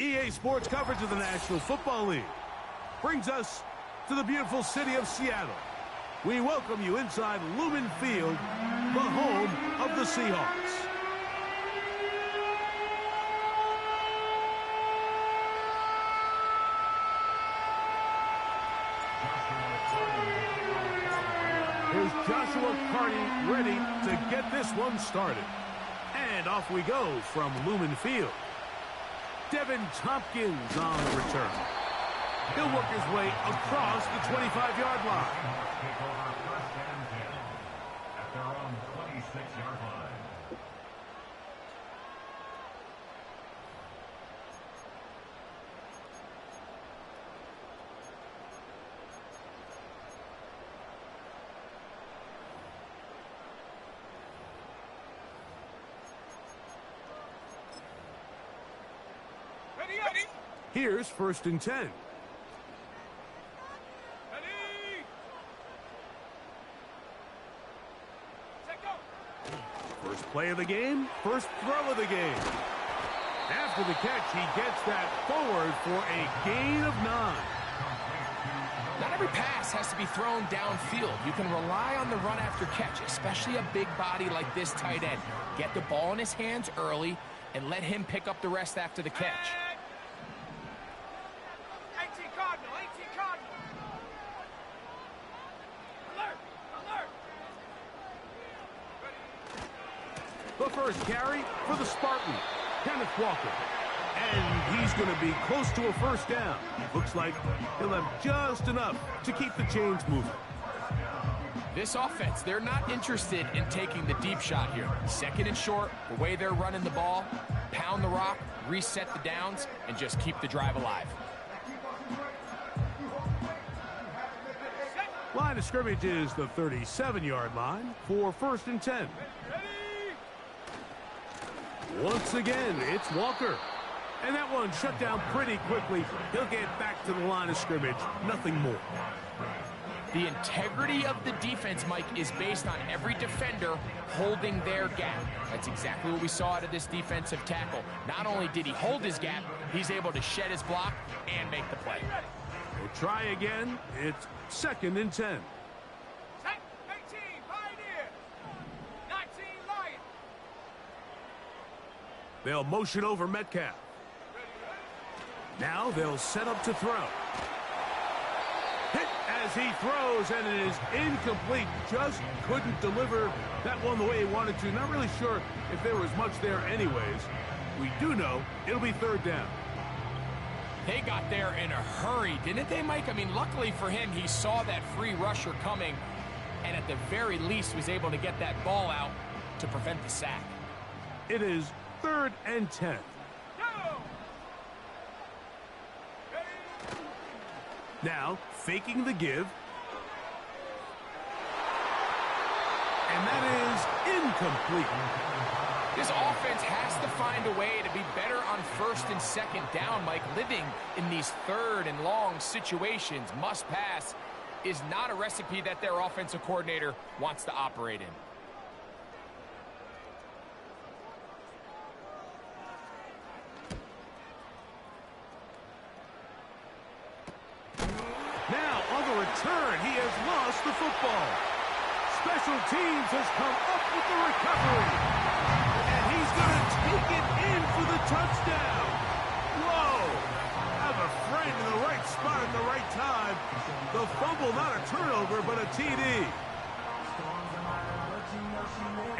EA Sports coverage of the National Football League brings us to the beautiful city of Seattle. We welcome you inside Lumen Field, the home of the Seahawks. Here's Joshua Carney ready to get this one started. And off we go from Lumen Field. Devin Tompkins on the return. He'll work his way across the 25-yard line. Take over first and 10 at their own 26-yard line. Here's first and 10. First play of the game, first throw of the game. After the catch, he gets that forward for a gain of 9. Not every pass has to be thrown downfield. You can rely on the run after catch, especially a big body like this tight end. Get the ball in his hands early and let him pick up the rest after the catch. The first carry for the Spartan, Kenneth Walker. And he's going to be close to a first down. Looks like he'll have just enough to keep the chains moving. This offense, they're not interested in taking the deep shot here. Second and short, the way they're running the ball, pound the rock, reset the downs, and just keep the drive alive. Line of scrimmage is the 37-yard line for first and 10. Once again, it's Walker. And that one shut down pretty quickly. He'll get back to the line of scrimmage. Nothing more. The integrity of the defense, Mike, is based on every defender holding their gap. That's exactly what we saw out of this defensive tackle. Not only did he hold his gap, he's able to shed his block and make the play. We'll try again. It's second and 10. They'll motion over Metcalf. Now they'll set up to throw. Hit as he throws, and it is incomplete. Just couldn't deliver that one the way he wanted to. Not really sure if there was much there anyways. We do know it'll be third down. They got there in a hurry, didn't they, Mike? I mean, luckily for him, he saw that free rusher coming, and at the very least was able to get that ball out to prevent the sack. It is third and 10. Now, faking the give. And that is incomplete. This offense has to find a way to be better on first and second down, Mike. Living in these third and long situations, must pass, is not a recipe that their offensive coordinator wants to operate in. Now, on the return, he has lost the football. Special teams has come up with the recovery. And he's going to take it in for the touchdown. Whoa! Have a friend in the right spot at the right time. The fumble, not a turnover, but a TD.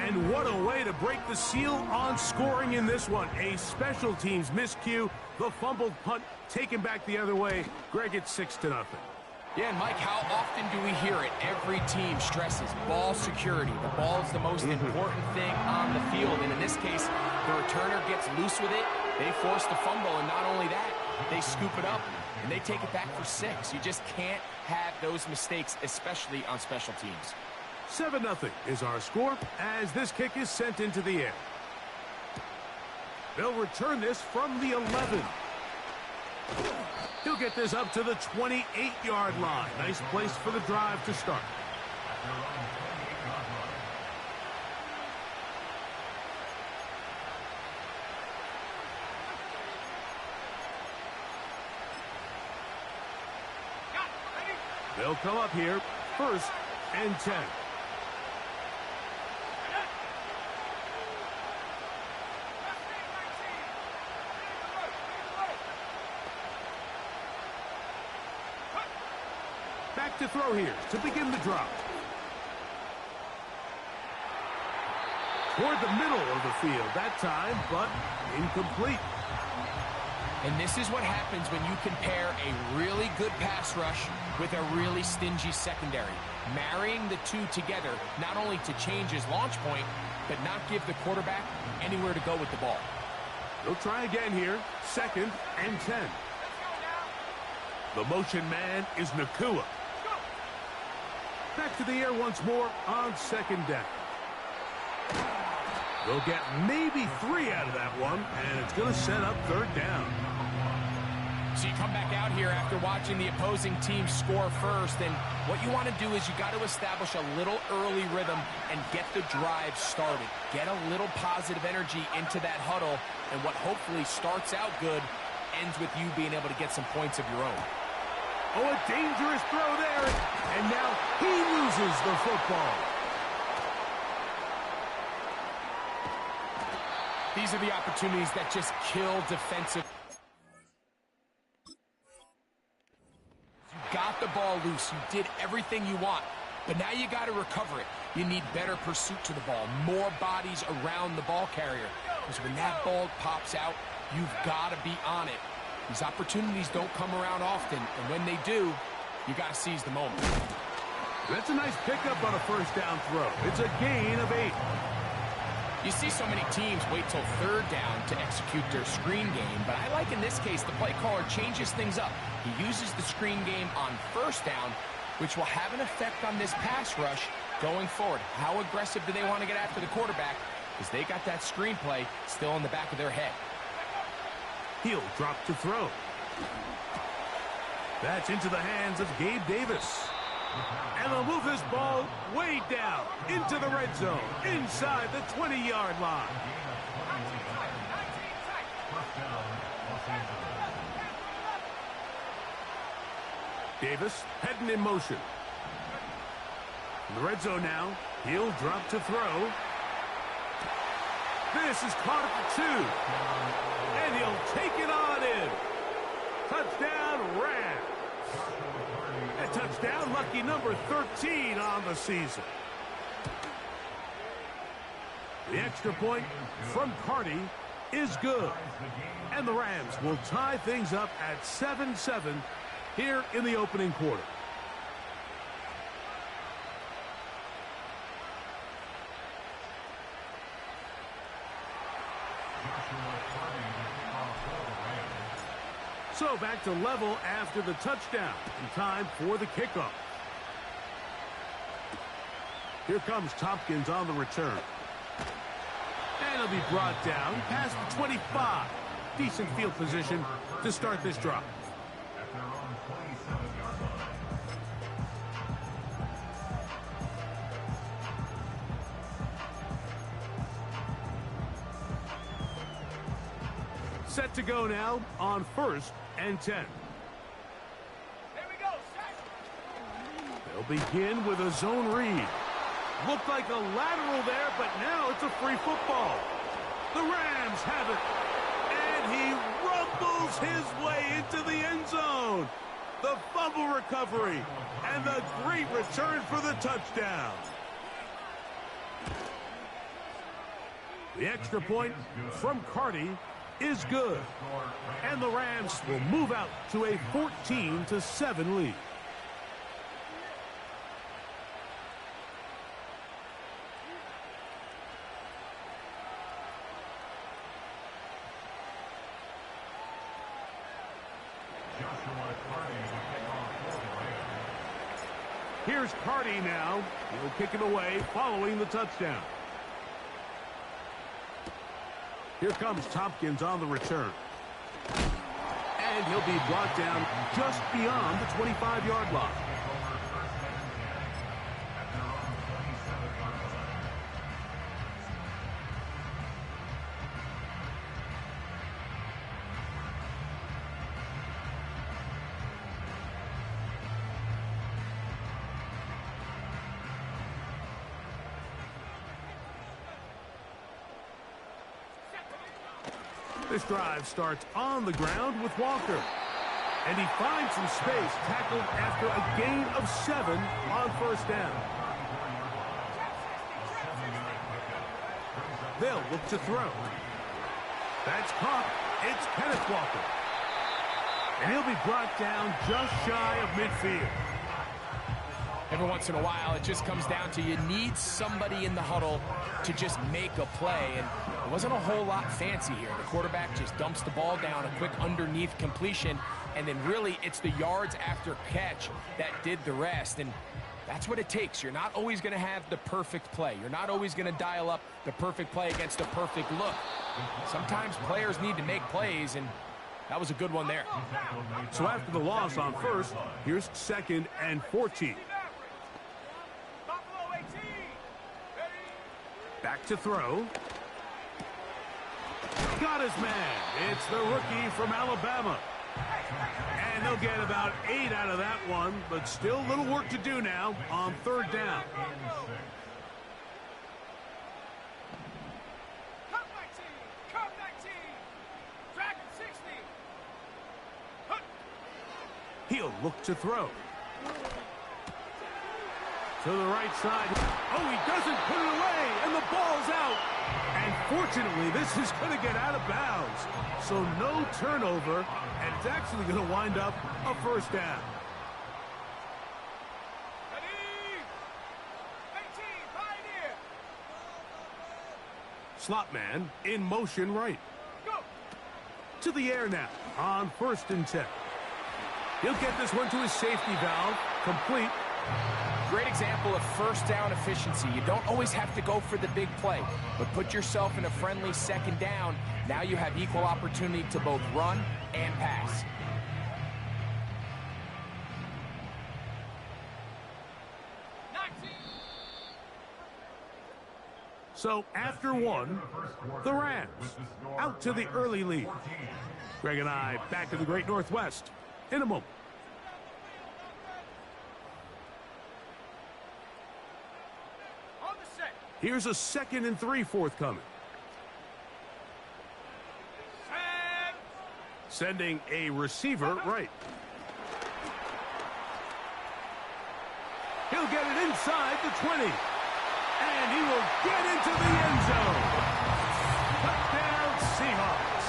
And what a way to break the seal on scoring in this one. A special teams miscue. The fumbled punt taken back the other way. Greg, it's 6-0. Yeah, and Mike, how often do we hear it? Every team stresses ball security. The ball is the most important thing on the field. And in this case, the returner gets loose with it. They force the fumble, and not only that, they scoop it up, and they take it back for 6. You just can't have those mistakes, especially on special teams. 7-0 is our score as this kick is sent into the air. They'll return this from the 11. He'll get this up to the 28-yard line. Nice place for the drive to start. They'll come up here, 1st and 10. Back to throw here to begin the drop. Toward the middle of the field that time, but incomplete. And this is what happens when you compare a really good pass rush with a really stingy secondary. Marrying the two together, not only to change his launch point, but not give the quarterback anywhere to go with the ball. They'll try again here, 2nd and 10. The motion man is Nakua. Back to the air once more on 2nd down. They'll get maybe 3 out of that one, and it's going to set up 3rd down. So you come back out here after watching the opposing team score first, and what you want to do is you got to establish a little early rhythm and get the drive started. Get a little positive energy into that huddle, and what hopefully starts out good ends with you being able to get some points of your own. Oh, a dangerous throw there, and now he loses the football. These are the opportunities that just kill defensive. You got the ball loose. You did everything you want. But now you got to recover it. You need better pursuit to the ball. More bodies around the ball carrier. Because when that ball pops out, you've got to be on it. These opportunities don't come around often. And when they do, you got to seize the moment. That's a nice pickup on a 1st down throw. It's a gain of 8. You see so many teams wait till 3rd down to execute their screen game, but I like in this case the play caller changes things up. He uses the screen game on 1st down, which will have an effect on this pass rush going forward. How aggressive do they want to get after the quarterback? Because they got that screen play still in the back of their head. He'll drop to throw. That's into the hands of Gabe Davis. And they'll move this ball way down into the red zone, inside the 20-yard line. Davis heading in motion. In the red zone now, he'll drop to throw. This is caught at the 2. And he'll take it on in. Touchdown, Rams. A touchdown, lucky number 13 on the season. The extra point from Carty is good. And the Rams will tie things up at 7-7 here in the opening quarter. So back to level after the touchdown. And time for the kickoff. Here comes Tompkins on the return. And he'll be brought down past the 25. Decent field position to start this drive. Set to go now on 1st and 10. Here we go, They'll begin with a zone read. Looked like a lateral there, but now it's a free football. The Rams have it. And he rumbles his way into the end zone. The fumble recovery and the great return for the touchdown. The extra point from Carty is good. And the Rams will move out to a 14-7 lead. Here's Carty now. He'll kick it away following the touchdown. Here comes Tompkins on the return. And he'll be brought down just beyond the 25-yard line. This drive starts on the ground with Walker. And he finds some space, tackled after a gain of 7 on first down. They'll look to throw. That's caught. It's Kenneth Walker. And he'll be brought down just shy of midfield. Every once in a while, it just comes down to you need somebody in the huddle to just make a play. And it wasn't a whole lot fancy here. The quarterback just dumps the ball down, a quick underneath completion, and then really it's the yards after catch that did the rest. And that's what it takes. You're not always going to have the perfect play. You're not always going to dial up the perfect play against the perfect look. Sometimes players need to make plays, and that was a good one there. So after the loss on first, here's 2nd and 14. Back to throw. Got his man. It's the rookie from Alabama. And they'll get about 8 out of that one, but still a little work to do now on 3rd down. Come 19. Dragon 60. He'll look to throw. To the right side. Oh, he doesn't put it away, and the ball's out. And fortunately, this is going to get out of bounds. So no turnover, and it's actually going to wind up a first down. 18, Pioneer. Slot man in motion right. Go. To the air now on 1st and 10. He'll get this one to his safety valve. Complete. Great example of first down efficiency. You don't always have to go for the big play, but put yourself in a friendly 2nd down. Now you have equal opportunity to both run and pass. So after one, the Rams out to the early lead. Greg and I back in the Great Northwest in a moment. Here's a 2nd and 3 forthcoming. Sending a receiver right. He'll get it inside the 20. And he will get into the end zone. Touchdown Seahawks.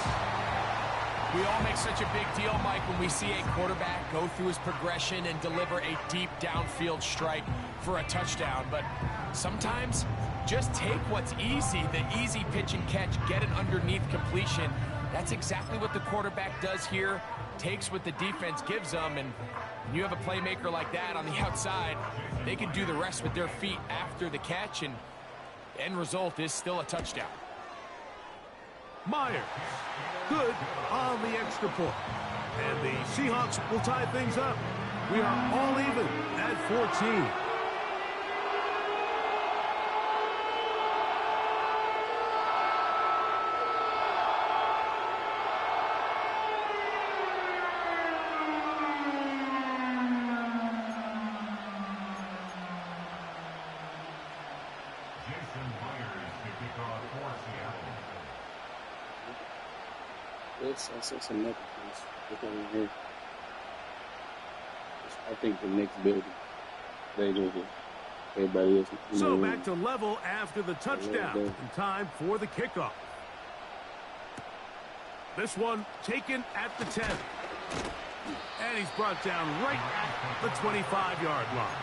We all make such a big deal, Mike, when we see a quarterback go through his progression and deliver a deep downfield strike for a touchdown. But sometimes just take what's easy, the easy pitch and catch, get an underneath completion. That's exactly what the quarterback does here, takes what the defense gives them, and when you have a playmaker like that on the outside, they can do the rest with their feet after the catch, and the end result is still a touchdown. Myers, good on the extra point. And the Seahawks will tie things up. We are all even at 14. That's another piece. Look over here. I think the next building, they go here. Everybody else. So back to level after the touchdown. In time for the kickoff. This one taken at the 10. And he's brought down right at the 25-yard line.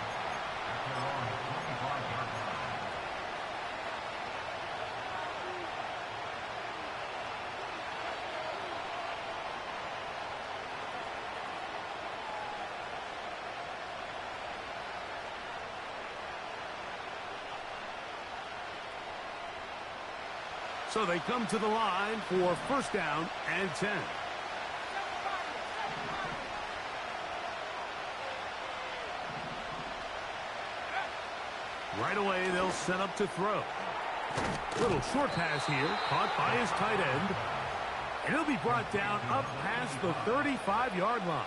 So they come to the line for first down and 10. Right away, they'll set up to throw. Little short pass here, caught by his tight end. And he'll be brought down up past the 35-yard line.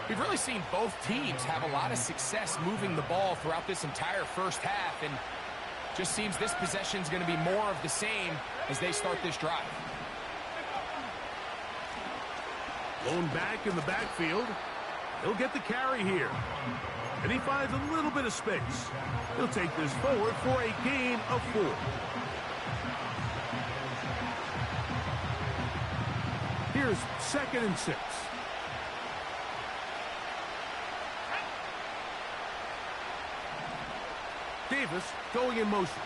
We've really seen both teams have a lot of success moving the ball throughout this entire first half, and just seems this possession is going to be more of the same as they start this drive. Blown back in the backfield. He'll get the carry here. And he finds a little bit of space. He'll take this forward for a gain of 4. Here's 2nd and 6. Davis going in motion.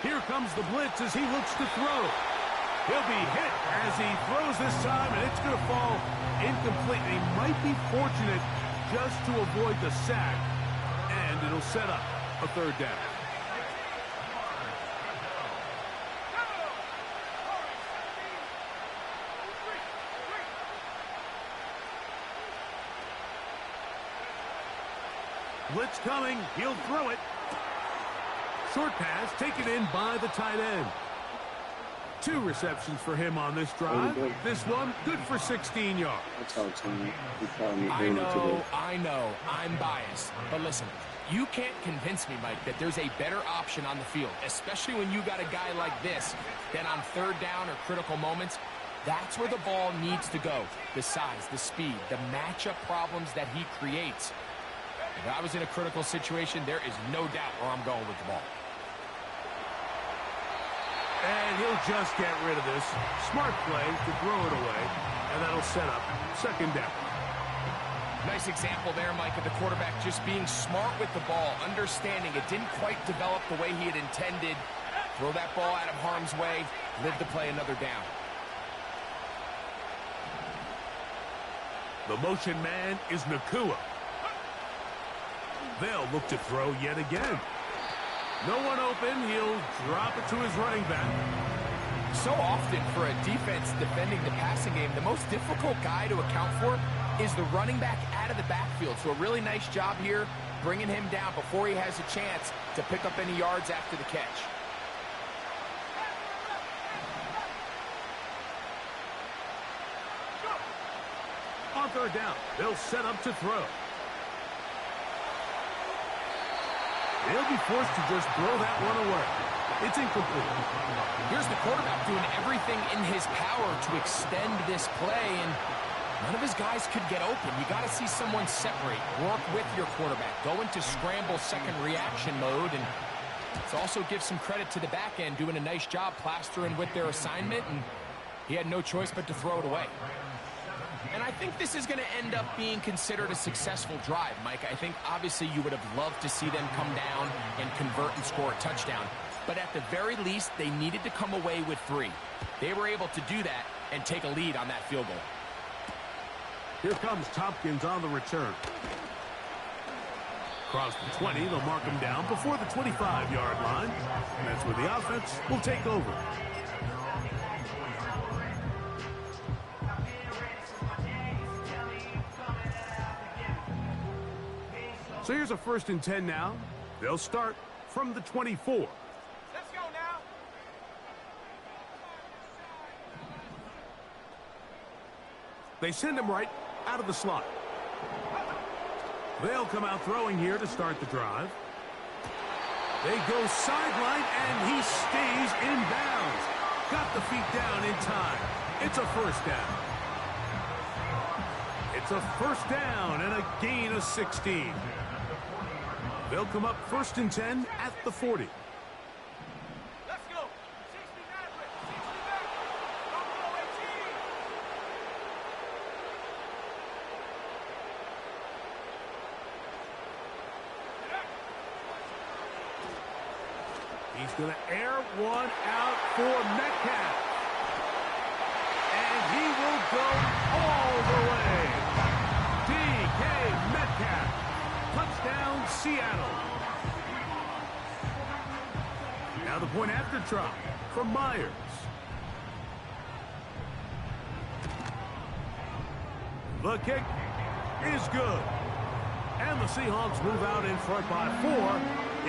Here comes the blitz as he looks to throw. He'll be hit as he throws this time, and it's going to fall incomplete. He might be fortunate just to avoid the sack, and it'll set up a 3rd down. Blitz coming. He'll throw it. Short pass taken in by the tight end. 2 receptions for him on this drive. This one good for 16 yards. I know. I'm biased. But listen, you can't convince me, Mike, that there's a better option on the field, especially when you got a guy like this, that on 3rd down or critical moments, that's where the ball needs to go. The size, the speed, the matchup problems that he creates. If I was in a critical situation, there is no doubt where I'm going with the ball. And he'll just get rid of this. Smart play to throw it away, and that'll set up 2nd down. Nice example there, Mike, of the quarterback just being smart with the ball, understanding it didn't quite develop the way he had intended. Throw that ball out of harm's way, live to play another down. The motion man is Nakua. They'll look to throw yet again. No one open. He'll drop it to his running back. So often for a defense defending the passing game, the most difficult guy to account for is the running back out of the backfield. So a really nice job here bringing him down before he has a chance to pick up any yards after the catch. On 3rd down, they'll set up to throw. He'll be forced to just throw that one away. It's incomplete. Here's the quarterback doing everything in his power to extend this play, and none of his guys could get open. You got to see someone separate, work with your quarterback, go into scramble 2nd reaction mode, and let's also give some credit to the back end doing a nice job plastering with their assignment, and he had no choice but to throw it away. And I think this is going to end up being considered a successful drive, Mike. I think obviously you would have loved to see them come down and convert and score a touchdown. But at the very least, they needed to come away with 3. They were able to do that and take a lead on that field goal. Here comes Tompkins on the return. Across the 20, they'll mark him down before the 25-yard line. And that's where the offense will take over. So here's a 1st and 10 now. They'll start from the 24. Let's go now. They send him right out of the slot. They'll come out throwing here to start the drive. They go sideline, and he stays in bounds. Got the feet down in time. It's a 1st down. It's a 1st down and a gain of 16. They'll come up 1st and 10 at the 40. Let's go. 60 Maverick. 60 Maverick. Don't go 18. He's going to air one out for Metcalf. And he will go all the way. DK Metcalf. Touchdown, Seattle. Now the point after drop from Myers. The kick is good. And the Seahawks move out in front by 4.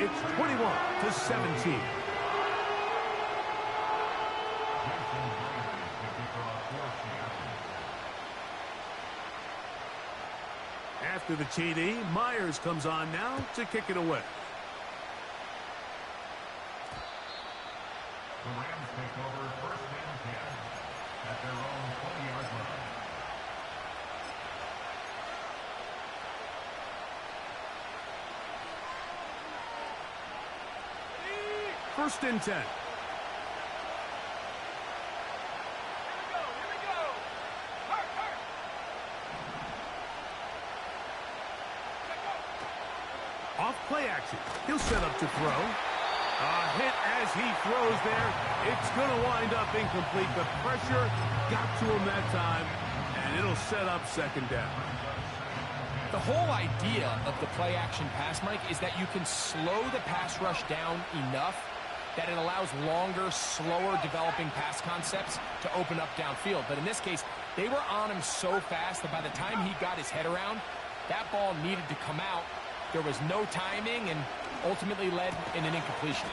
It's 21-17. After the TD, Myers comes on now to kick it away. The Rams take over 1st and 10 at their own 20-yard line. First and 10. Here we go. Hurt. Let go. Off play action. He'll set up to throw. A hit as he throws there. It's going to wind up incomplete. The pressure got to him that time, and it'll set up second down. The whole idea of the play action pass, Mike, is that you can slow the pass rush down enough that it allows longer, slower developing pass concepts to open up downfield. But in this case, they were on him so fast that by the time he got his head around, that ball needed to come out. There was no timing and ultimately led in an incompletion.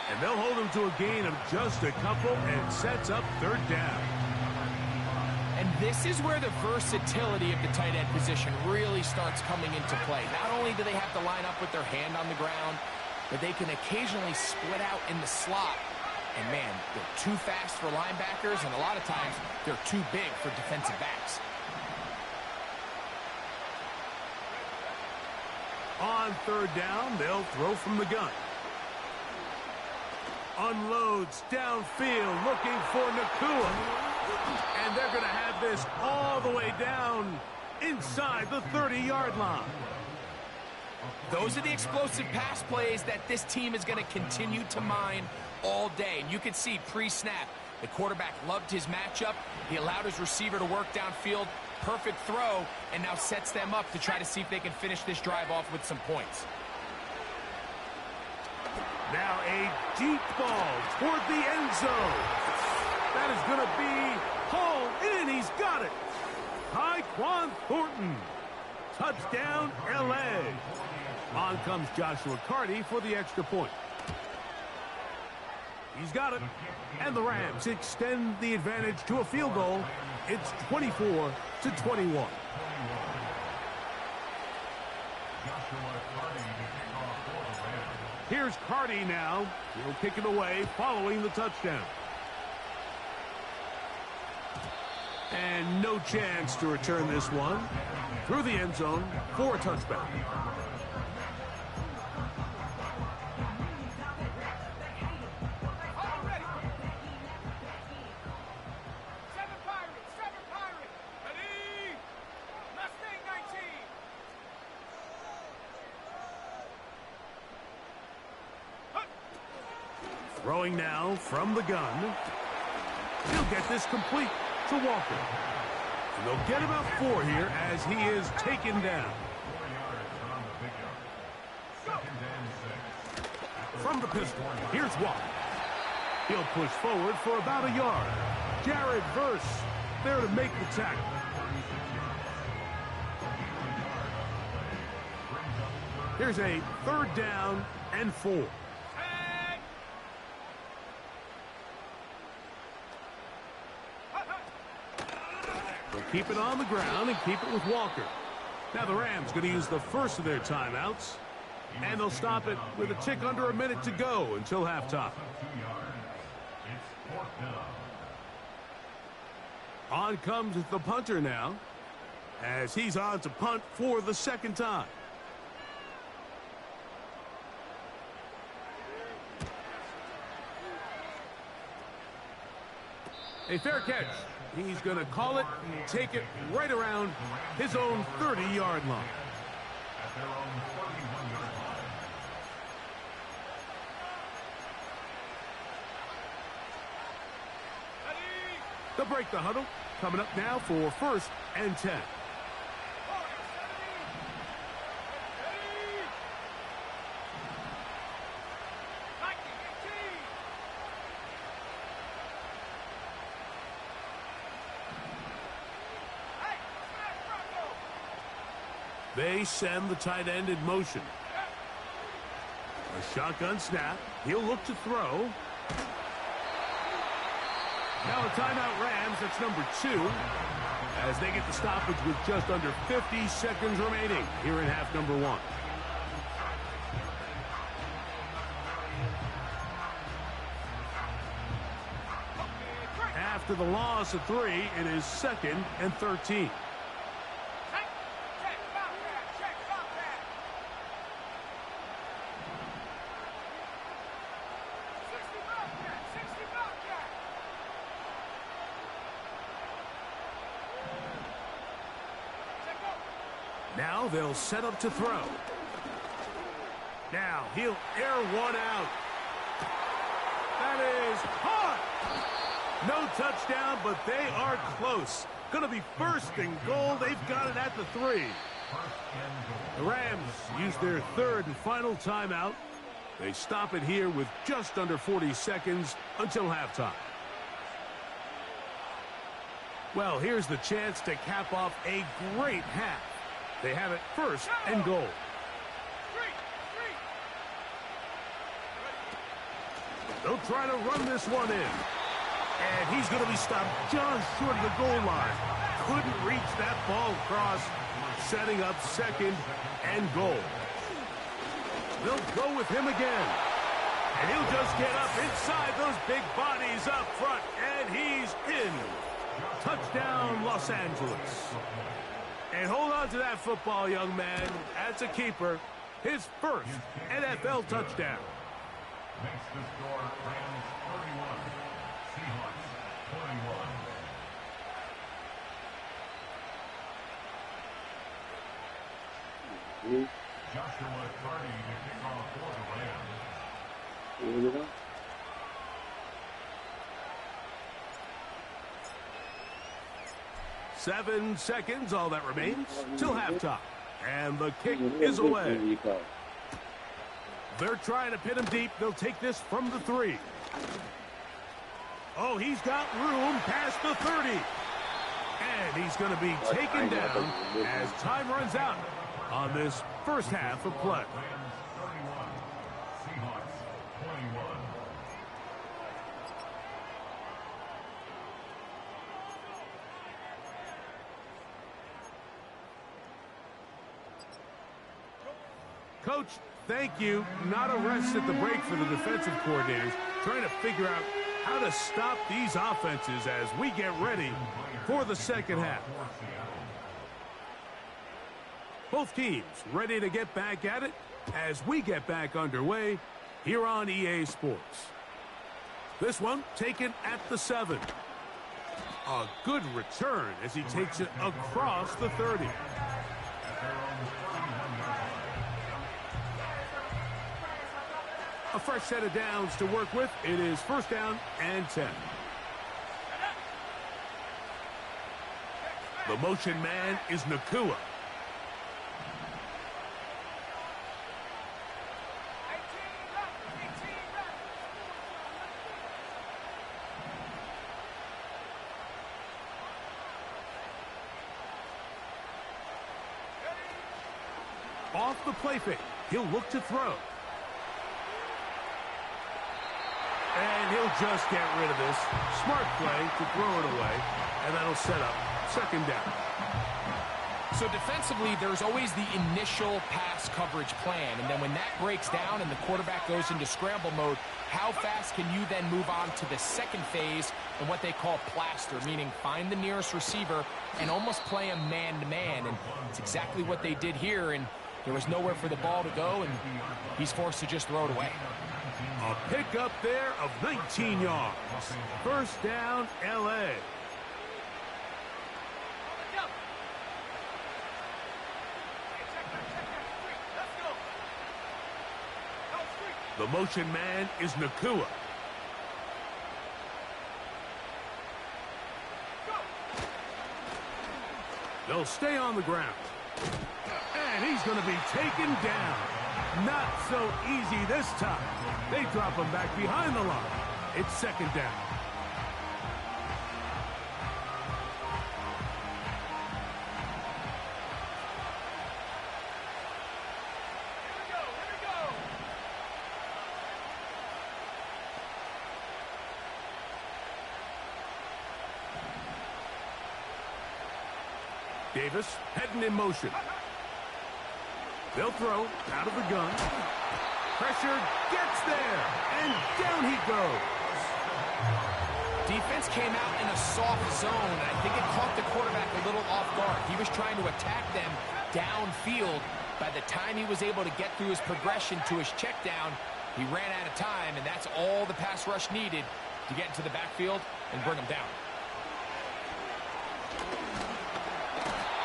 And they'll hold him to a gain of just a couple and sets up third down. And this is where the versatility of the tight end position really starts coming into play. Not only do they have to line up with their hand on the ground, but they can occasionally split out in the slot. And man, they're too fast for linebackers, and a lot of times they're too big for defensive backs. On third down, they'll throw from the gun. Unloads downfield, looking for Nakua. And they're going to have this all the way down inside the 30-yard line. Those are the explosive pass plays that this team is going to continue to mine all day. And you can see pre-snap, the quarterback loved his matchup. He allowed his receiver to work downfield. Perfect throw, and now sets them up to try to see if they can finish this drive off with some points. Now a deep ball toward the end zone. That is going to be hauled in. He's got it. Tyquan Thornton. Touchdown, L.A. On comes Joshua Carty for the extra point. He's got it. And the Rams extend the advantage to a field goal. It's 24-21. Here's Carty now. He'll kick it away following the touchdown. And no chance to return this one. Through the end zone for a touchback. Throwing now from the gun. He'll get this complete to Walker. And they'll get about 4 here as he is taken down. From the pistol, here's Walker. He'll push forward for about a yard. Jared Verse there to make the tackle. Here's a third down and 4. Keep it on the ground and keep it with Walker. Now the Rams going to use the first of their timeouts. And they'll stop it with a tick under a minute to go until halftime. On comes the punter now, as he's on to punt for the second time. A fair catch. He's going to call it and take it right around his own 30-yard line. At their own 31-yard line. They'll break the huddle. Coming up now for first and 10. They send the tight end in motion. A shotgun snap. He'll look to throw. Now a timeout Rams. That's number 2. As they get the stoppage with just under 50 seconds remaining here in half number 1. After the loss of 3, it is 2nd and 13. go, they'll set up to throw. Now he'll air one out. That is hard. No touchdown, but they are close. Going to be first and goal. They've got it at the 3. The Rams use their third and final timeout. They stop it here with just under 40 seconds until halftime. Well, here's the chance to cap off a great half. They have it first and goal. They'll try to run this one in. And he's going to be stopped just short of the goal line. Couldn't reach that ball across, setting up second and goal. They'll go with him again. And he'll just get up inside those big bodies up front. And he's in. Touchdown, Los Angeles. And hold on to that football, young man. That's a keeper. His first NFL touchdown. Makes the score Rams 31, Seahawks 21. Joshua Carty to kick off for the Rams. 7 seconds, all that remains, till halftime. And the kick is away. They're trying to pin him deep. They'll take this from the 3. Oh, he's got room past the 30. And he's going to be taken down as time runs out on this first half of play. Rams 31, Seahawks 21. Coach, thank you. Not a rest at the break for the defensive coordinators, trying to figure out how to stop these offenses as we get ready for the second half. Both teams ready to get back at it as we get back underway here on EA Sports. This one taken at the 7. A good return as he takes it across the 30. A fresh set of downs to work with. It is first down and 10. The motion man is Nakua. Off the play fake. He'll look to throw. And he'll just get rid of this. Smart play to throw it away. And that'll set up second down. So defensively, there's always the initial pass coverage plan. And then when that breaks down and the quarterback goes into scramble mode, how fast can you then move on to the second phase and what they call plaster, meaning find the nearest receiver and almost play him man-to-man. And it's exactly what they did here. And there was nowhere for the ball to go, and he's forced to just throw it away. A pickup there of 19 yards. First down, L.A. The motion man is Nakua. They'll stay on the ground. And he's going to be taken down. Not so easy this time. They drop him back behind the line. It's second down. Davis heading in motion. They'll throw out of the gun. Pressure gets there, and down he goes. Defense came out in a soft zone, and I think it caught the quarterback a little off guard. He was trying to attack them downfield. By the time he was able to get through his progression to his check down, he ran out of time, and that's all the pass rush needed to get into the backfield and bring him down.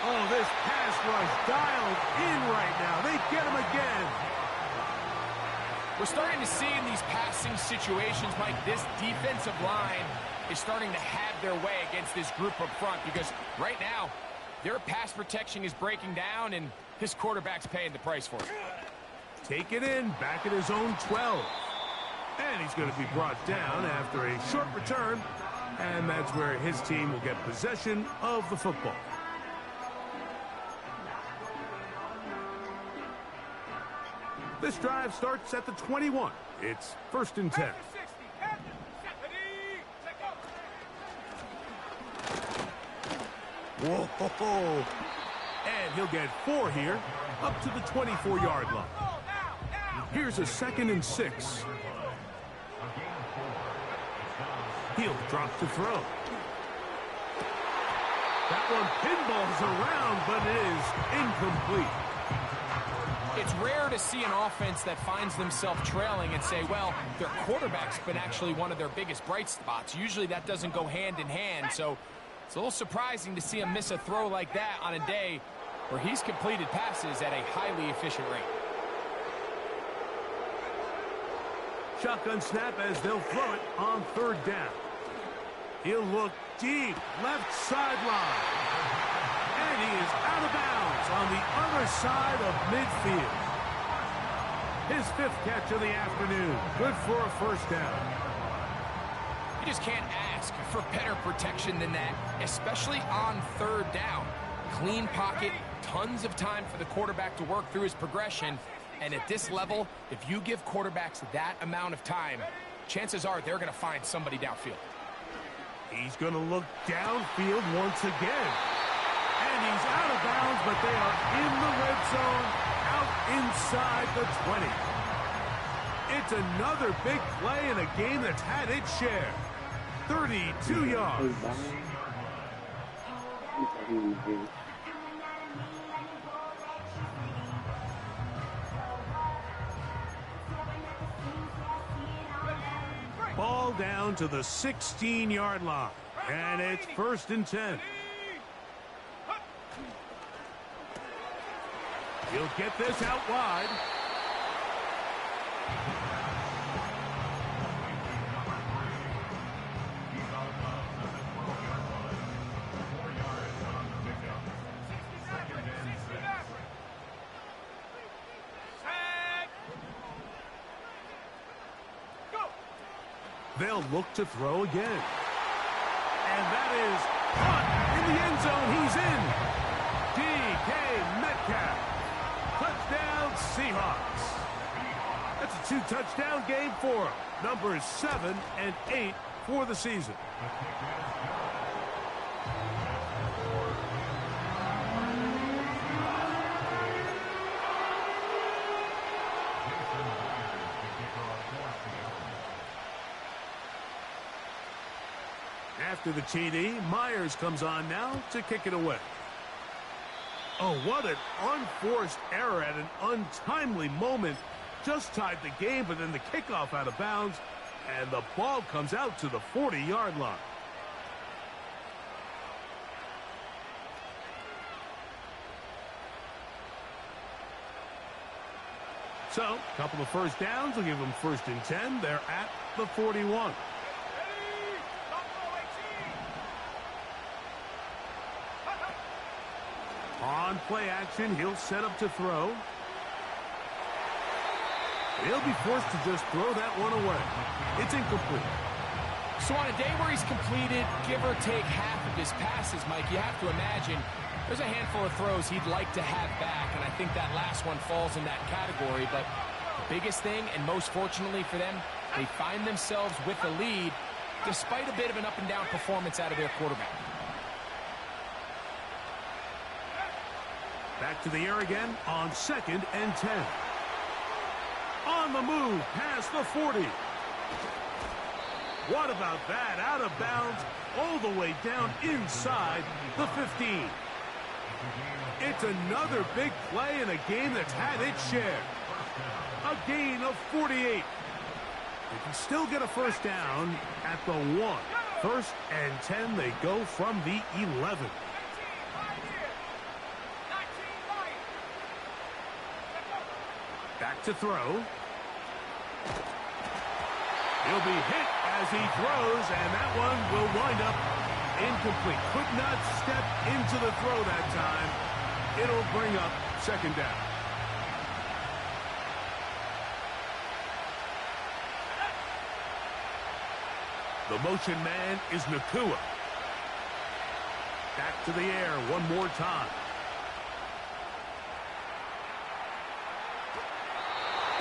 Oh, this pass rush dialed in right now. They get him again. We're starting to see in these passing situations, Mike, this defensive line is starting to have their way against this group up front because right now, their pass protection is breaking down and his quarterback's paying the price for it. Take it in, back at his own 12. And he's going to be brought down after a short return. And that's where his team will get possession of the football. This drive starts at the 21. It's 1st and 10. Whoa! And he'll get 4 here, up to the 24-yard line. Here's a 2nd and 6. He'll drop to throw. That one pinballs around, but it is incomplete. It's rare to see an offense that finds themselves trailing and say, well, their quarterback's been actually one of their biggest bright spots. Usually that doesn't go hand in hand, so it's a little surprising to see him miss a throw like that on a day where he's completed passes at a highly efficient rate. Shotgun snap as they'll throw it on 3rd down. He'll look deep, left sideline. And he is out of bounds on the other side of midfield. His 5th catch of the afternoon. Good for a 1st down. You just can't ask for better protection than that, especially on 3rd down. Clean pocket, tons of time for the quarterback to work through his progression. And at this level, if you give quarterbacks that amount of time, chances are they're going to find somebody downfield. He's going to look downfield once again. And he's out of bounds, but they are in the red zone, out inside the 20. It's another big play in a game that's had its share. 32 yards. Ball down to the 16-yard line. And it's 1st and 10. He'll get this out wide. They'll look to throw again. And that is caught in the end zone. He's in. DK Metcalf. Touchdown, Seahawks. That's a 2-touchdown game for him. Numbers 7 and 8 for the season. After the TD, Myers comes on now to kick it away. Oh, what an unforced error at an untimely moment. Just tied the game, but then the kickoff out of bounds, and the ball comes out to the 40-yard line. So, a couple of 1st downs will give them 1st and 10. They're at the 41. On play action, he'll set up to throw. He'll be forced to just throw that one away. It's incomplete. So on a day where he's completed, give or take half of his passes, Mike, you have to imagine there's a handful of throws he'd like to have back, and I think that last one falls in that category. But the biggest thing, and most fortunately for them, they find themselves with the lead despite a bit of an up-and-down performance out of their quarterback. Back to the air again on 2nd and 10. On the move, past the 40. What about that? Out of bounds, all the way down inside the 15. It's another big play in a game that's had its share. A gain of 48. They can still get a 1st down at the 1. 1st and 10, they go from the 11. Back to throw. He'll be hit as he throws, and that one will wind up incomplete. Could not step into the throw that time. It'll bring up second down. The motion man is Nakua. Back to the air one more time.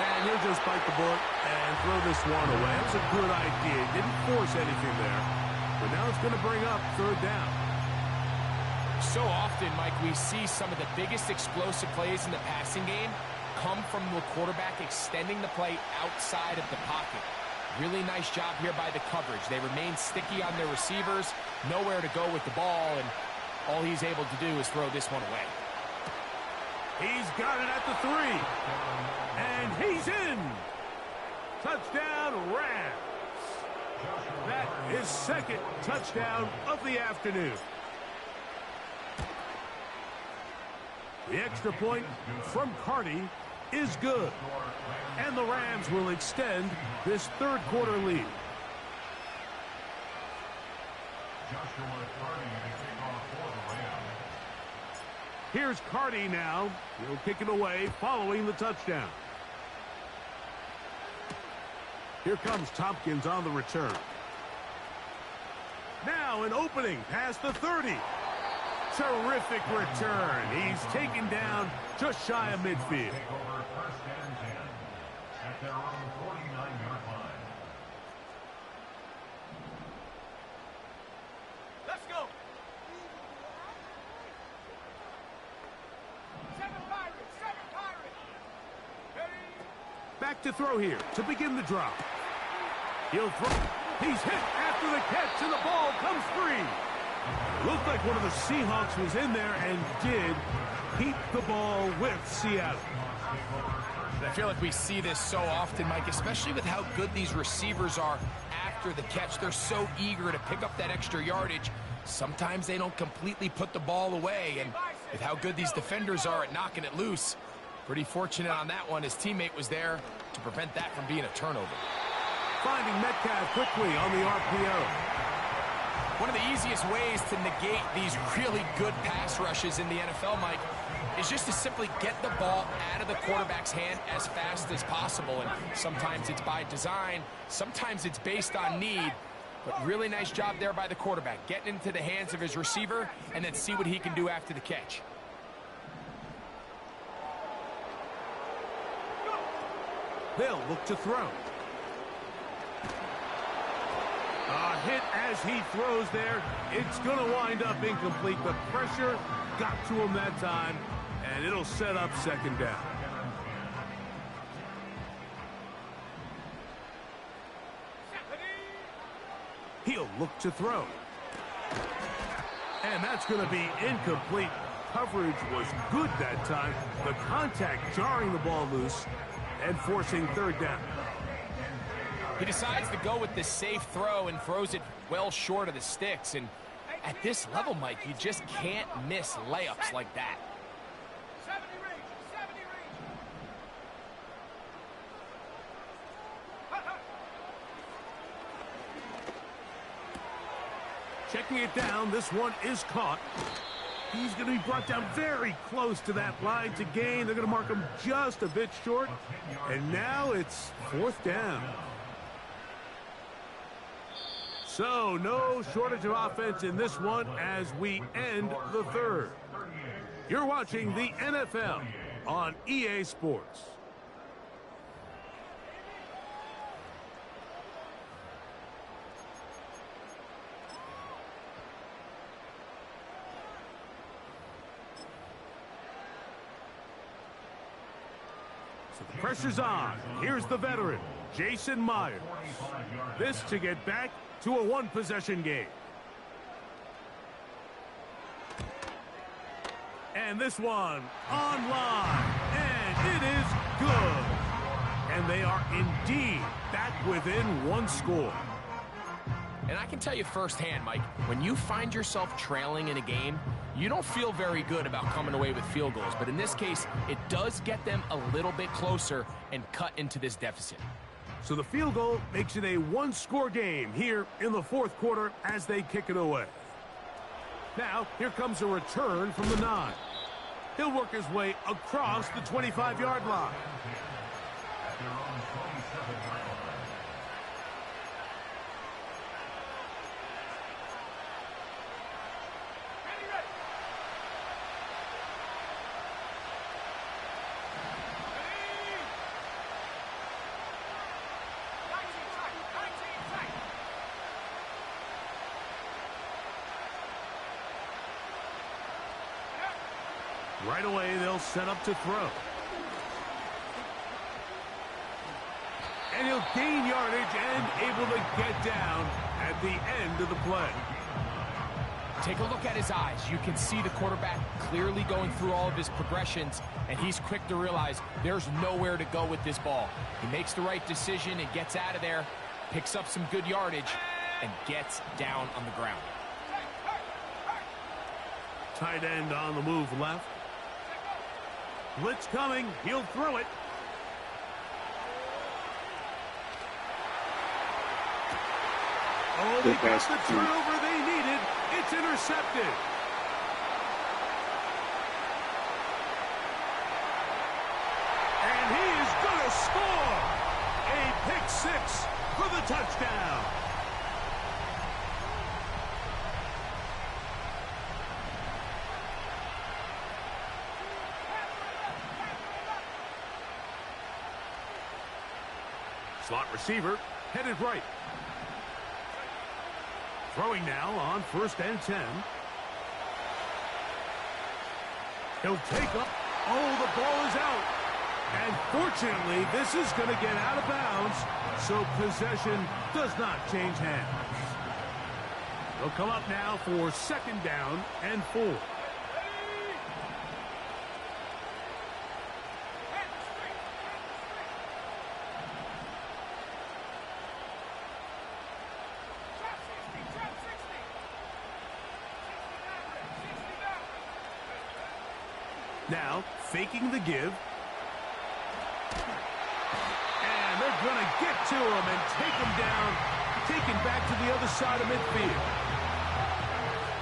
And he'll just bite the bullet and throw this one away. That's a good idea. Didn't force anything there. But now it's going to bring up third down. So often, Mike, we see some of the biggest explosive plays in the passing game come from the quarterback extending the play outside of the pocket. Really nice job here by the coverage. They remain sticky on their receivers, nowhere to go with the ball, and all he's able to do is throw this one away. He's got it at the 3. And he's in. Touchdown, Rams. That is second touchdown of the afternoon. The extra point from Carty is good. And the Rams will extend this third quarter lead. Here's Carty now. He'll kick it away following the touchdown. Here comes Tompkins on the return. Now an opening past the 30. Terrific return. He's taken down just shy of midfield. At their own 49-yard line. Let's go. 7 Pirates, 7 Pirates. Ready? Back to throw here to begin the drop. He'll throw. He's hit after the catch, and the ball comes free. Looked like one of the Seahawks was in there and did keep the ball with Seattle. I feel like we see this so often, Mike, especially with how good these receivers are after the catch. They're so eager to pick up that extra yardage. Sometimes they don't completely put the ball away, and with how good these defenders are at knocking it loose, pretty fortunate on that one. His teammate was there to prevent that from being a turnover. Finding Metcalf quickly on the RPO. One of the easiest ways to negate these really good pass rushes in the NFL, Mike, is just to simply get the ball out of the quarterback's hand as fast as possible. And sometimes it's by design, sometimes it's based on need. But really nice job there by the quarterback, getting into the hands of his receiver and then see what he can do after the catch. They'll look to throw. A hit as he throws there. It's going to wind up incomplete. The pressure got to him that time, and it'll set up second down. He'll look to throw. And that's going to be incomplete. Coverage was good that time. The contact jarring the ball loose and forcing third down. He decides to go with the safe throw and throws it well short of the sticks. And at this level, Mike, you just can't miss layups like that. 70 range, 70 range. Checking it down, this one is caught. He's going to be brought down very close to that line to gain. They're going to mark him just a bit short. And now it's fourth down. So no shortage of offense in this one as we end the third. You're watching the NFL on EA Sports. So the pressure's on. Here's the veteran, Jason Myers. This to get back to a one-possession game. And this one online, and it is good. And they are indeed back within one score. And I can tell you firsthand, Mike, when you find yourself trailing in a game, You don't feel very good about coming away with field goals, but in this case, it does get them a little bit closer and cut into this deficit. So the field goal makes it a one-score game here in the fourth quarter as they kick it away. Now, here comes a return from the 9. He'll work his way across the 25-yard line. At their own 27-yard line. Right away, they'll set up to throw. And he'll gain yardage and able to get down at the end of the play. Take a look at his eyes. You can see the quarterback clearly going through all of his progressions, and he's quick to realize there's nowhere to go with this ball. He makes the right decision and gets out of there, picks up some good yardage, and gets down on the ground. Tight end on the move left. Blitz coming. He'll throw it. Oh, they got the turnover they needed. It's intercepted. And he is going to score. A pick-6 for the touchdown. Slot receiver headed right. Throwing now on 1st and 10. He'll take up. Oh, the ball is out. And fortunately, this is going to get out of bounds, so possession does not change hands. They'll come up now for 2nd down and 4. Now, faking the give. And they're going to get to him and take him down, taken back to the other side of midfield.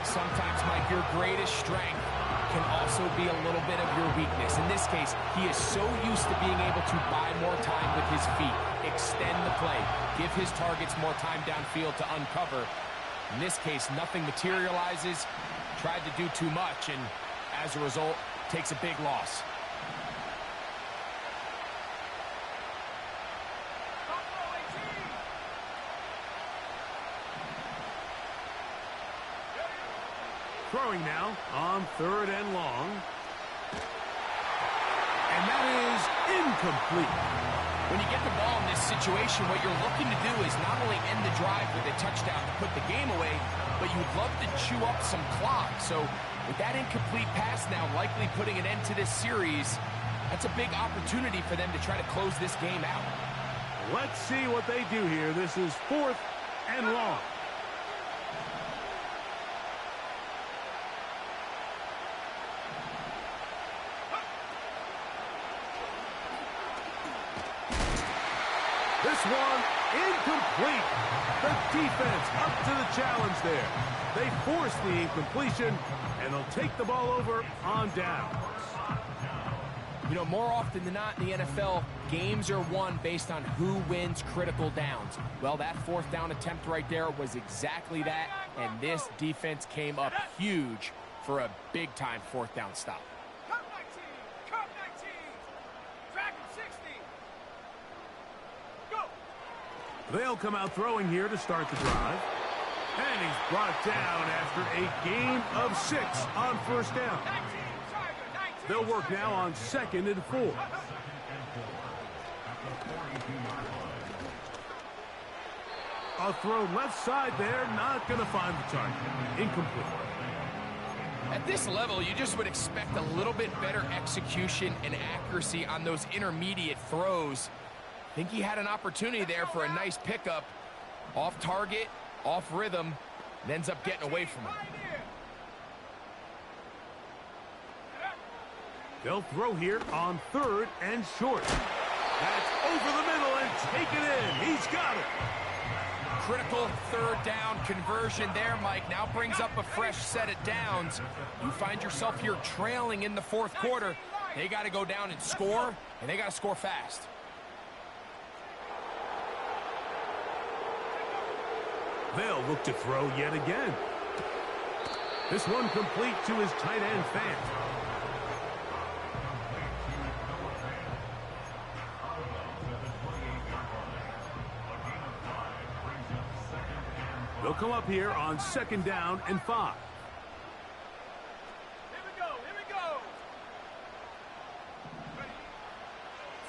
Sometimes, Mike, your greatest strength can also be a little bit of your weakness. In this case, he is so used to being able to buy more time with his feet, extend the play, give his targets more time downfield to uncover. In this case, nothing materializes, tried to do too much, and as a result, takes a big loss. Throwing now on 3rd and long. And that is incomplete. When you get the ball in this situation, what you're looking to do is not only end the drive with a touchdown to put the game away, but you'd love to chew up some clock. So with that incomplete pass now likely putting an end to this series, that's a big opportunity for them to try to close this game out. Let's see what they do here. This is 4th and long. This one incomplete. The defense up to the challenge there. They force the incompletion, and they'll take the ball over on down. You know, more often than not in the NFL, games are won based on who wins critical downs. Well, that 4th down attempt right there was exactly that, and this defense came up huge for a big-time 4th down stop. Cut 19! Cut 19! Dragon 60! Go! They'll come out throwing here to start the drive. And he's brought down after a gain of 6 on 1st down. 19, Tiger, 19, They'll work now on 2nd and 4. A throw left side there, not going to find the target. Incomplete. At this level, you just would expect a little bit better execution and accuracy on those intermediate throws. I think he had an opportunity there for a nice pickup. Off target, off rhythm, and ends up getting away from him. They'll throw here on 3rd and short. That's over the middle and take it in. He's got it. Critical 3rd down conversion there, Mike. Now brings up a fresh set of downs. You find yourself here trailing in the 4th quarter. They got to go down and score, and they got to score fast. They'll look to throw yet again. This one complete to his tight end, Fant. They'll come up here on 2nd down and 5. Here we go, here we go.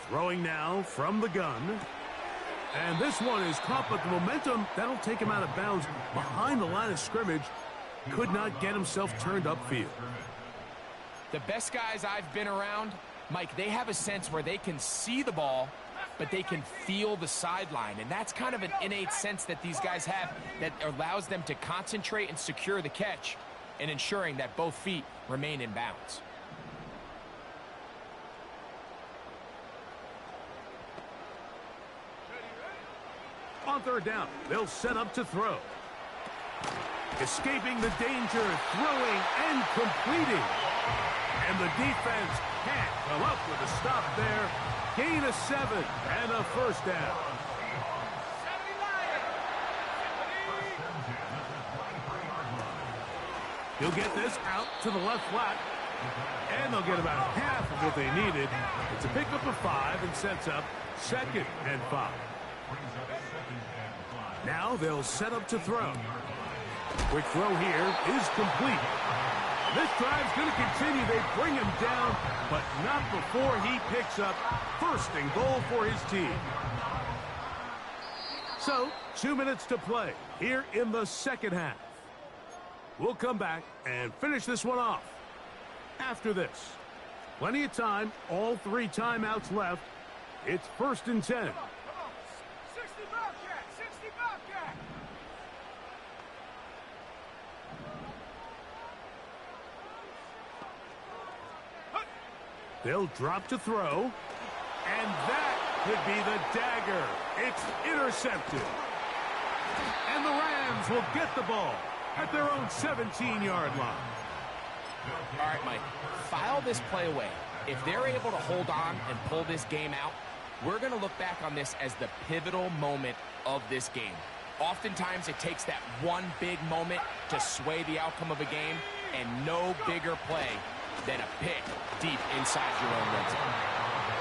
Throwing now from the gun. And this one is caught, but the momentum, that'll take him out of bounds behind the line of scrimmage. Could not get himself turned upfield. The best guys I've been around, Mike, they have a sense where they can see the ball, but they can feel the sideline. And that's kind of an innate sense that these guys have that allows them to concentrate and secure the catch and ensuring that both feet remain in bounds. On 3rd down, they'll set up to throw. Escaping the danger, throwing and completing. And the defense can't come up with a stop there. Gain of 7 and a 1st down. He'll get this out to the left flat. And they'll get about half of what they needed. It's a pickup of 5 and sets up 2nd and 5. Now they'll set up to throw. Quick throw here is complete. This drive's going to continue. They bring him down, but not before he picks up 1st and goal for his team. So, 2 minutes to play here in the 2nd half. We'll come back and finish this one off after this. Plenty of time, all 3 timeouts left. It's 1st and 10. 60 Bobcat, 60 Bobcat. They'll drop to throw. And that could be the dagger. It's intercepted. And the Rams will get the ball at their own 17-yard line. All right, Mike, file this play away. If they're able to hold on and pull this game out, we're going to look back on this as the pivotal moment of this game. Oftentimes, it takes that one big moment to sway the outcome of a game, and no bigger play than a pick deep inside your own red zone.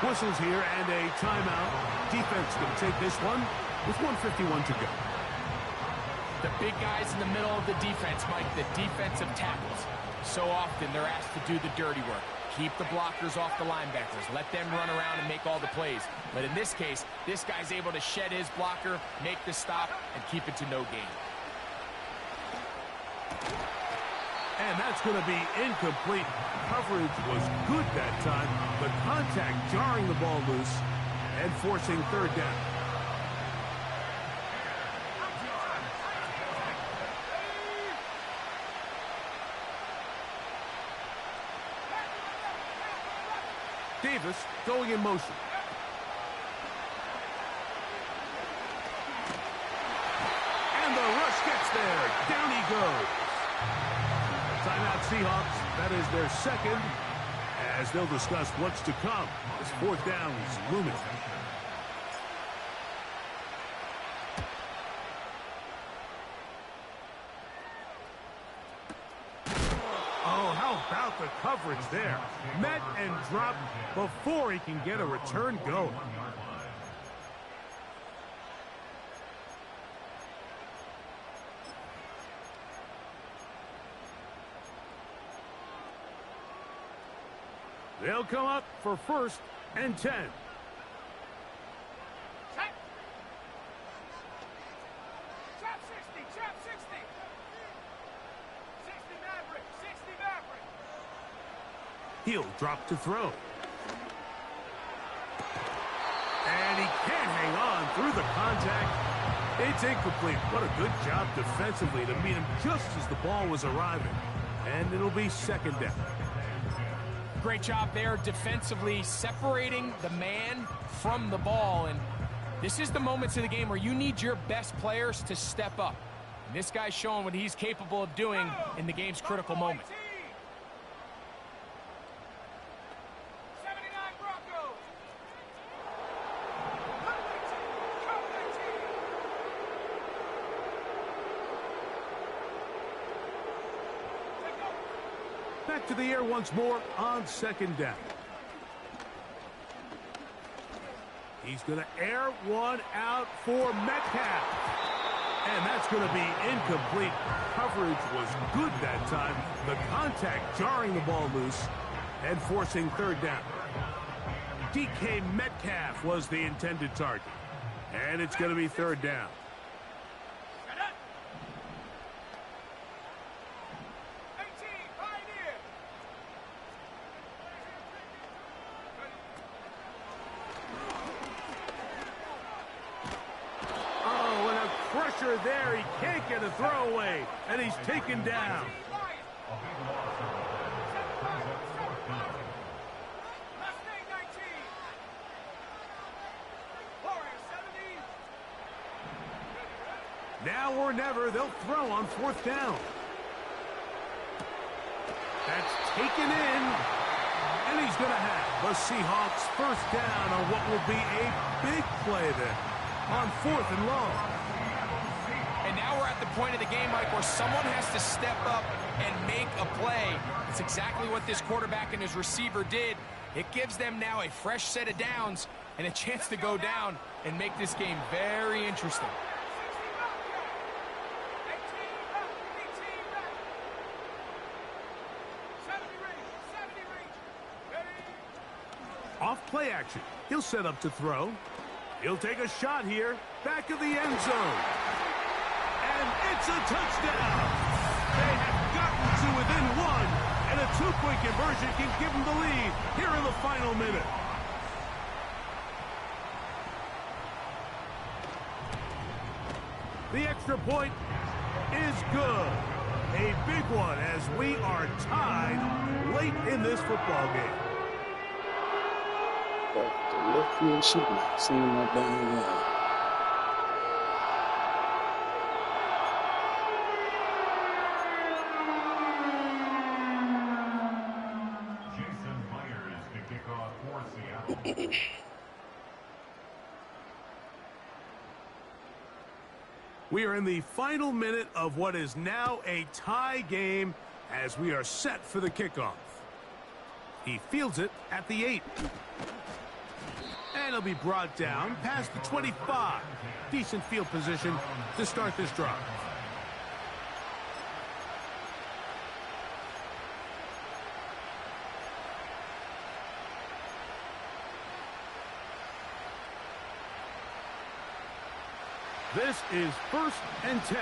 Whistles here and a timeout. Defense going to take this one with 1:51 to go. The big guys in the middle of the defense, Mike, the defensive tackles. So often they're asked to do the dirty work. Keep the blockers off the linebackers. Let them run around and make all the plays. But in this case, this guy's able to shed his blocker, make the stop, and keep it to no gain. And that's going to be incomplete. Coverage was good that time, but contact jarring the ball loose and forcing 3rd down. Davis going in motion. And the rush gets there. Down he goes. Timeout Seahawks. That is their 2nd, as they'll discuss what's to come. This 4th down is looming. Oh, how about the coverage there? Met and dropped before he can get a return going. They'll come up for 1st and 10. Check. Chop 60, chop 60. 60 Maverick, 60 Maverick. He'll drop to throw. And he can't hang on through the contact. It's incomplete. What a good job defensively to meet him just as the ball was arriving. And it'll be 2nd down. 60 Maverick, 60 Maverick. Heel drop to throw. And he can't hang on through the contact. It's incomplete. What a good job defensively to meet him just as the ball was arriving. And it'll be 2nd down. Great job there defensively, separating the man from the ball. And this is the moments of the game where you need your best players to step up. And this guy's showing what he's capable of doing in the game's critical moment. 79 Broncos. Back to the air once more on second down. He's going to air one out for Metcalf. And that's going to be incomplete. Coverage was good that time. The contact jarring the ball loose and forcing third down. DK Metcalf was the intended target. And it's going to be third down. There, he can't get a throwaway, and he's taken down. Now or never, they'll throw on fourth down. That's taken in, and he's going to have the Seahawks first down on what will be a big play there on 4th and long. And now we're at the point of the game, Mike, where someone has to step up and make a play. It's exactly what this quarterback and his receiver did. It gives them now a fresh set of downs and a chance to go down and make this game very interesting. Off play action. He'll set up to throw. He'll take a shot here. Back of the end zone. And it's a touchdown. They have gotten to within one, and a two-point conversion can give them the lead here in the final minute. The extra point is good. A big one as we are tied late in this football game. The left field shooting, seeing my down line. We are in the final minute of what is now a tie game as we are set for the kickoff. He fields it at the 8. And he'll be brought down past the 25. Decent field position to start this drive. This is 1st and 10.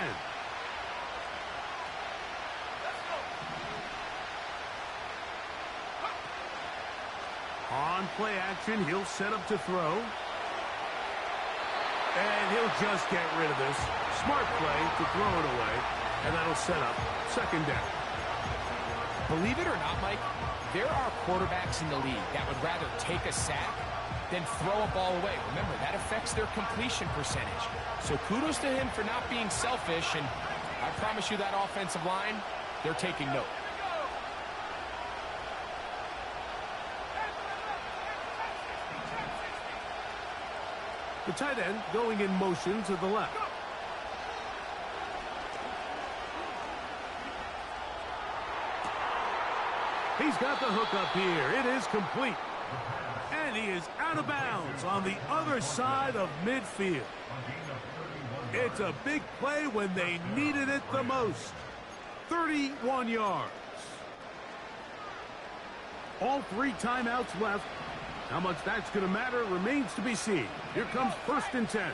On play action, he'll set up to throw. And he'll just get rid of this. Smart play to throw it away. And that'll set up second down. Believe it or not, Mike, there are quarterbacks in the league that would rather take a sack than throw a ball away. Remember, that affects their completion percentage. So kudos to him for not being selfish, and I promise you that offensive line, they're taking note. The tight end going in motion to the left. He's got the hook up here. It is complete. And he is out of bounds on the other side of midfield. It's a big play when they needed it the most. 31 yards. All 3 timeouts left. How much that's going to matter remains to be seen. Here comes 1st and 10.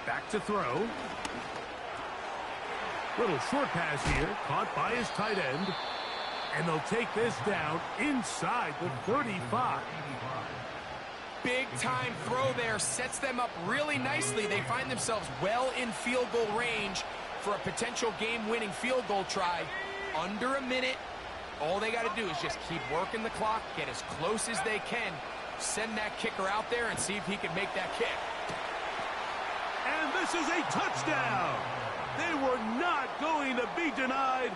Back to throw. Little short pass here, caught by his tight end. And they'll take this down inside the 35. Big-time throw there, sets them up really nicely. They find themselves well in field goal range for a potential game-winning field goal try. Under a minute, all they got to do is just keep working the clock, get as close as they can, send that kicker out there and see if he can make that kick. And this is a touchdown. They were not going to be denied,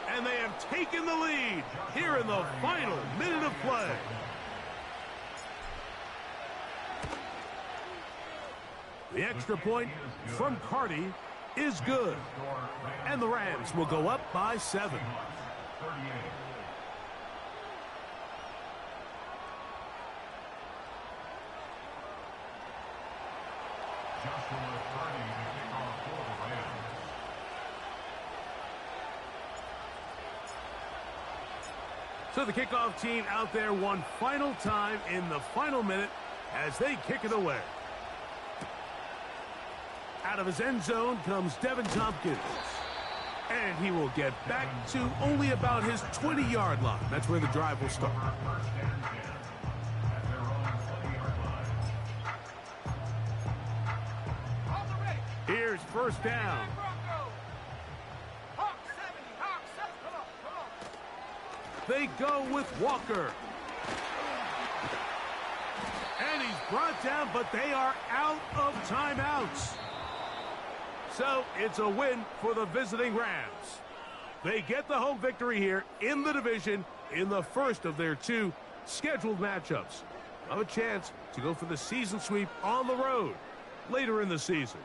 and they have taken the lead here in the final minute of play. The extra point from Carty is good. And the Rams will go up by 7. So the kickoff team out there one final time in the final minute as they kick it away. Out of his end zone comes Devin Tompkins. And he will get back to only about his 20-yard line. That's where the drive will start. Here's first down. They go with Walker. And he's brought down, but they are out of timeouts. So it's a win for the visiting Rams. They get the home victory here in the division in the first of their 2 scheduled matchups. Have a chance to go for the season sweep on the road later in the season.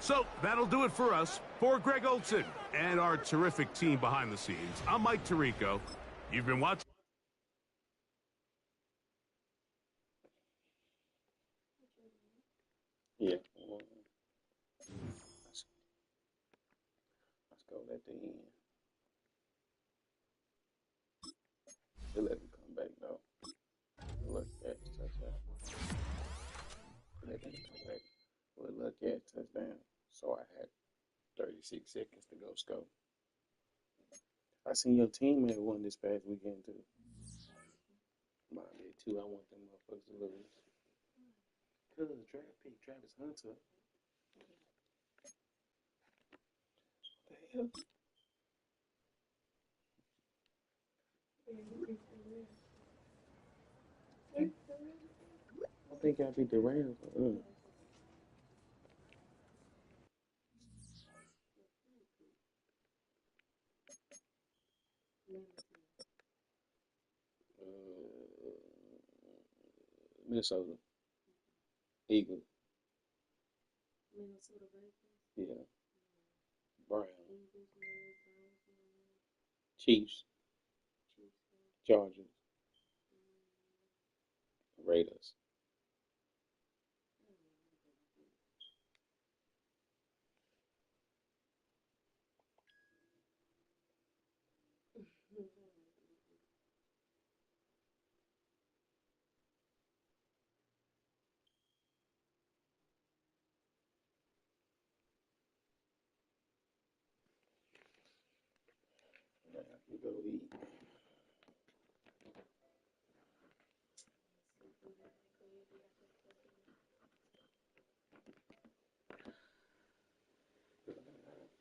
So that'll do it for us. For Greg Olson and our terrific team behind the scenes, I'm Mike Tirico. You've been watching. Yeah. Let's go at the end. They let him come back, though. Look at touchdown. Let him come back. Well, look at touchdown. So I had 36 seconds to go score. I seen your team had won this past weekend, too. Mine did, too. I want them motherfuckers to lose. Because draft pick Travis Hunter. What the hell? I think I beat the Rams. Minnesota. Eagles. Yeah. Browns. Chiefs. Chargers. Raiders. Now I can go eat.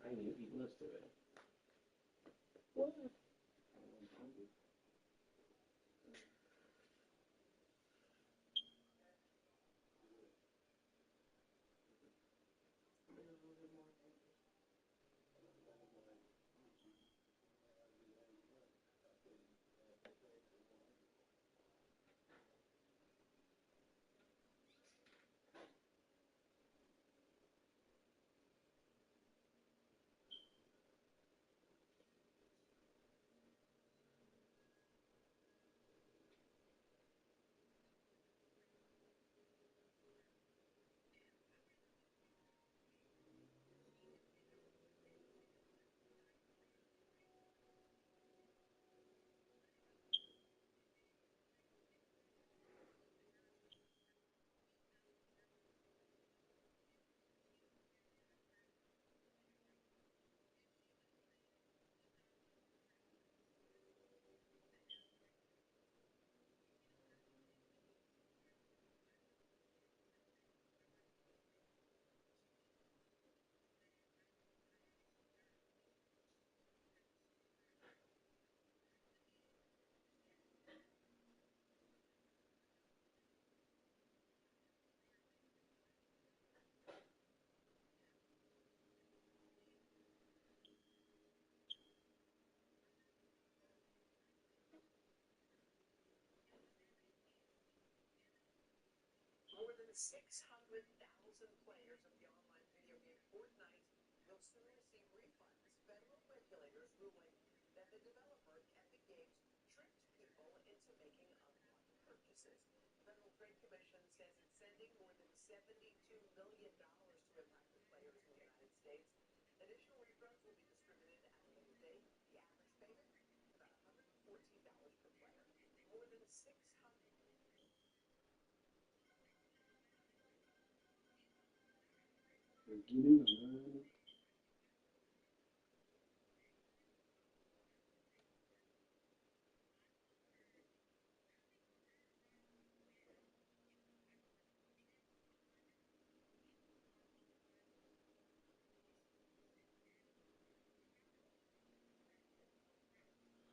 I ain't even eat much today. What? than 600,000 players of the online video game Fortnite will soon receive refunds. Federal regulators ruling that the developer of Epic Games tricked people into making unwanted purchases. The Federal Trade Commission says it's sending more than $72 million to impacted players in the United States. Additional refunds will be distributed at a later date. The average payment, about $114 per player. More than 600. We're getting the line.